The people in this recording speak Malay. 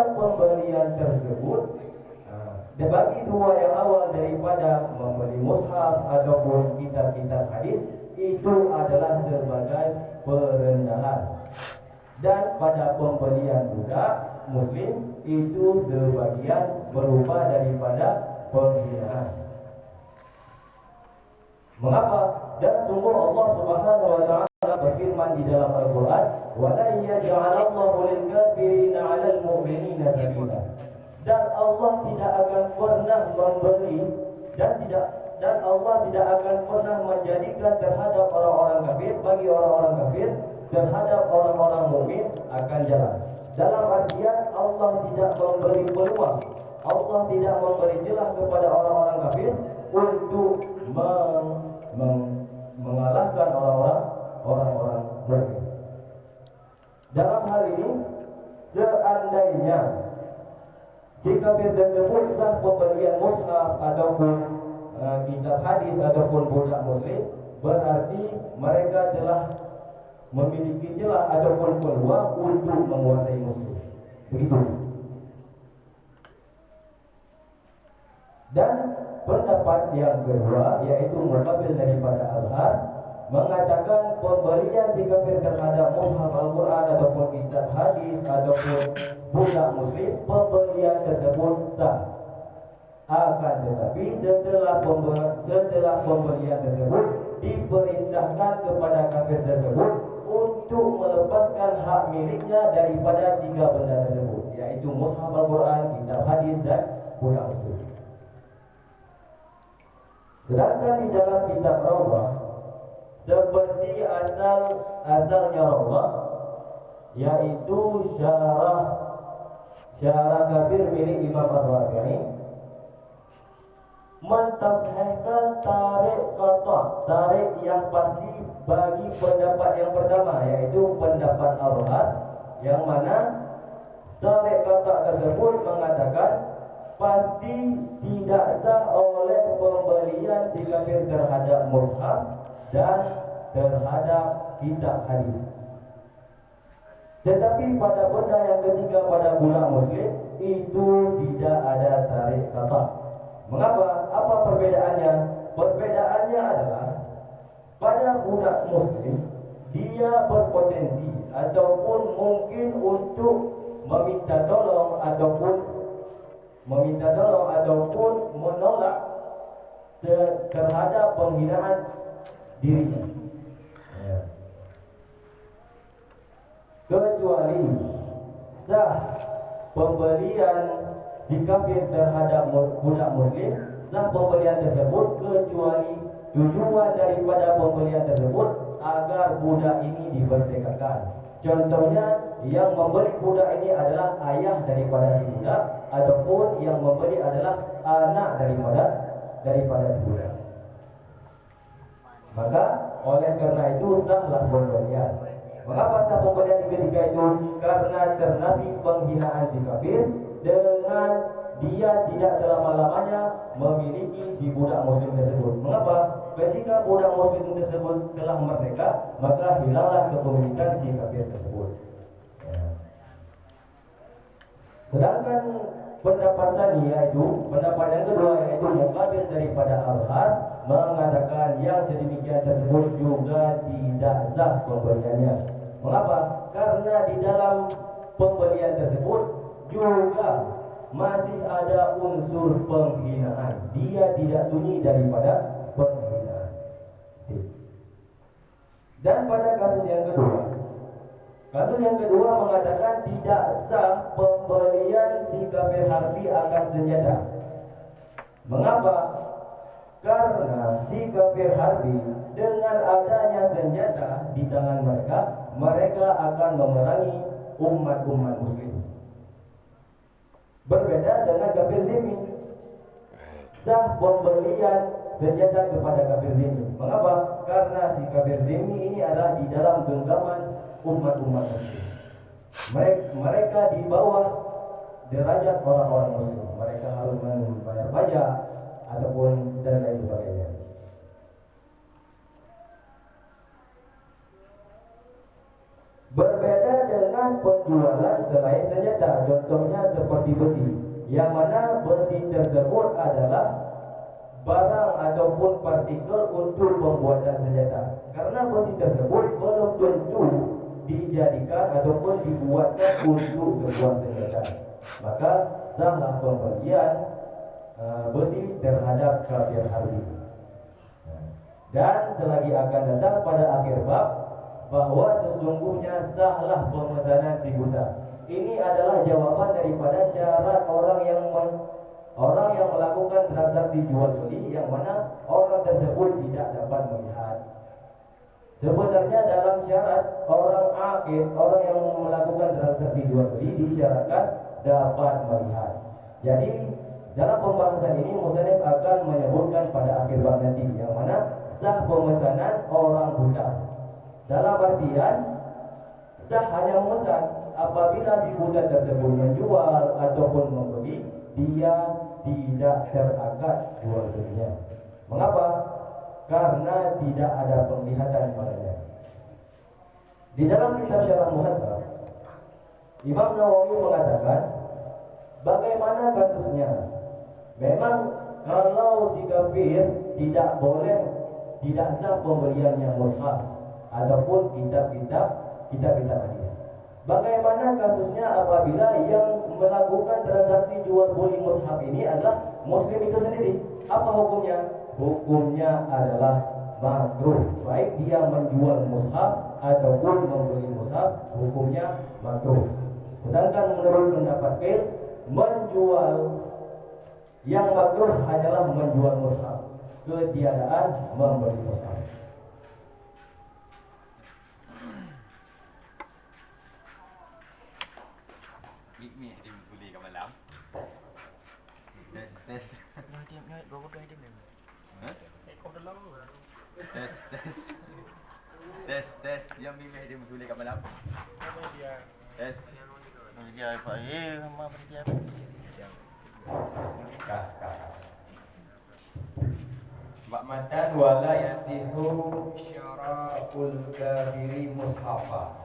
pada pembelian tersebut, bagi dua yang awal daripada membeli mushaf ataupun kitab-kitab hadis, itu adalah sebagai perendahan. Dan pada pembelian budak muslim itu sebagian berupa daripada penghinaan. Mengapa? Dan sungguh Allah Subhanahu wa taala berfirman di dalam Al-Qur'an, "Wa la yaj'alallahu lil-kafirina 'alal mu'minina sabila." Dan Allah tidak akan pernah memberi dan Allah tidak akan pernah menjadikan terhadap orang-orang kafir, bagi orang-orang kafir terhadap orang-orang mukmin akan jalan. Dalam artian Allah tidak memberi peluang, Allah tidak memberi jelas kepada orang-orang kafir untuk mengalahkan orang-orang mukmin. Dalam hal ini, seandainya si kafir tersebut sah pembelian mushaf ataupun kitab hadis ataupun budak muslim, berarti mereka telah memiliki celah ataupun peluang untuk menguasai muslim. Begitu. Dan pendapat yang kedua, yaitu Muqabil daripada Al-Har, mengatakan pembelian si kafir terhadap mushaf Al-Quran ataupun kitab hadis ataupun budak muslim, pembelian tersebut sah. Akan tetapi setelah pembelian tersebut, diperintahkan kepada kafir tersebut untuk melepaskan hak miliknya daripada tiga benda tersebut, yaitu mushaf Al-Quran, kitab hadis dan budak muslim. Sedangkan di dalam kitab Rawdah, seperti asalnya Rawdah, yaitu syarah kafir milik Imam Ar-Rafi'i, mentashihkan tarik yang pasti bagi pendapat yang pertama, yaitu pendapat Al-Har, yang mana tarik kata tersebut mengatakan pasti tidak sah oleh pembelian si kafir terhadap mushaf dan terhadap kitab hadis. Tetapi pada benda yang ketiga, pada budak muslim, itu tidak ada tarik kata. Mengapa? Apa perbedaannya? Perbedaannya adalah pada budak muslim, dia berpotensi ataupun mungkin untuk meminta tolong ataupun menolak terhadap penghinaan dirinya. Kecuali sah pembelian si kafir terhadap budak muslim, sah pembelian tersebut kecuali tujuan daripada pembelian tersebut agar budak ini dimerdekakan. Contohnya, yang membeli budak ini adalah ayah daripada si budak, ataupun yang membeli adalah anak daripada si budak. Maka oleh karena itu sahlah pembelian. Mengapa sah pembelian ketika itu? Karena ternafi penghinaan si kafir dengan dia tidak selama-lamanya memiliki si budak muslim tersebut. Mengapa? Ketika budak muslim tersebut telah merdeka, maka hilanglah kepemilikan si kafir tersebut. Sedangkan pendapat sani, yaitu pendapat yang kedua, yaitu Muqabil daripada Al-Har, mengatakan yang sedemikian tersebut juga tidak sah pembeliannya. Mengapa? Karena di dalam pembelian tersebut juga masih ada unsur penghinaan. Dia tidak sunyi daripada penghinaan. Dan pada kasus yang kedua mengatakan tidak sah pembelian si kafir harbi akan senjata. Mengapa? Karena si kafir harbi dengan adanya senjata di tangan mereka, mereka akan memerangi umat-umat muslim. Berbeda dengan kafir zimmi, sah pembelian senjata kepada kafir zimmi. Mengapa? Karena si kafir zimmi ini adalah di dalam genggaman umat-umat muslim. Mereka di bawah derajat orang-orang muslim. Mereka harus membayar pajak ataupun dan lain sebagainya. Berbeda dengan penjualan selain senjata, contohnya seperti besi, yang mana besi tersebut adalah barang ataupun partikel untuk pembuatan senjata. Karena besi tersebut belum tentu dijadikan ataupun dibuatkan untuk sebuah senjata, maka sahlah pembelian besi terhadap kafir harbi. Dan selagi akan datang pada akhir bab bahwa sesungguhnya sahlah pemesanan si buta. Ini adalah jawaban daripada syarat orang yang melakukan transaksi jual beli, yang mana orang tersebut tidak dapat melihat. Sebenarnya dalam syarat orang akid, orang yang melakukan transaksi jual beli disyaratkan dapat melihat. Jadi dalam pembahasan ini musannif akan menyebutkan pada akhir bab nanti yang mana sah pemesanan orang buta. Dalam artian sah hanya memesan apabila si buta tersebut menjual ataupun membeli, dia tidak terangkat jual belinya. Mengapa? Karena tidak ada penglihatan padanya. Di dalam kitab Syarah Muhadzab, Imam Nawawi mengatakan, bagaimana kasusnya? Memang kalau si kafir tidak boleh, tidak sah pembeliannya mushaf ataupun kitab-kitab hadis. Bagaimana kasusnya apabila yang melakukan transaksi jual beli mushaf ini adalah muslim itu sendiri? Apa hukumnya? Hukumnya adalah makruh. Baik dia menjual mushaf ataupun membeli mushaf, hukumnya makruh. Sedangkan menurut pendapat Qil, menjual yang makruh hanyalah menjual mushaf, ketiadaan membeli mushaf. Ni dia boleh kat malam. Test. Dia bawa dia dia. Ha? Kau dalam. Test. Yang mimih dia boleh kat malam. Dia. Test. Dia apa? Mama dia. Bab matan wala yasihu syara'ul kafiri mushafa.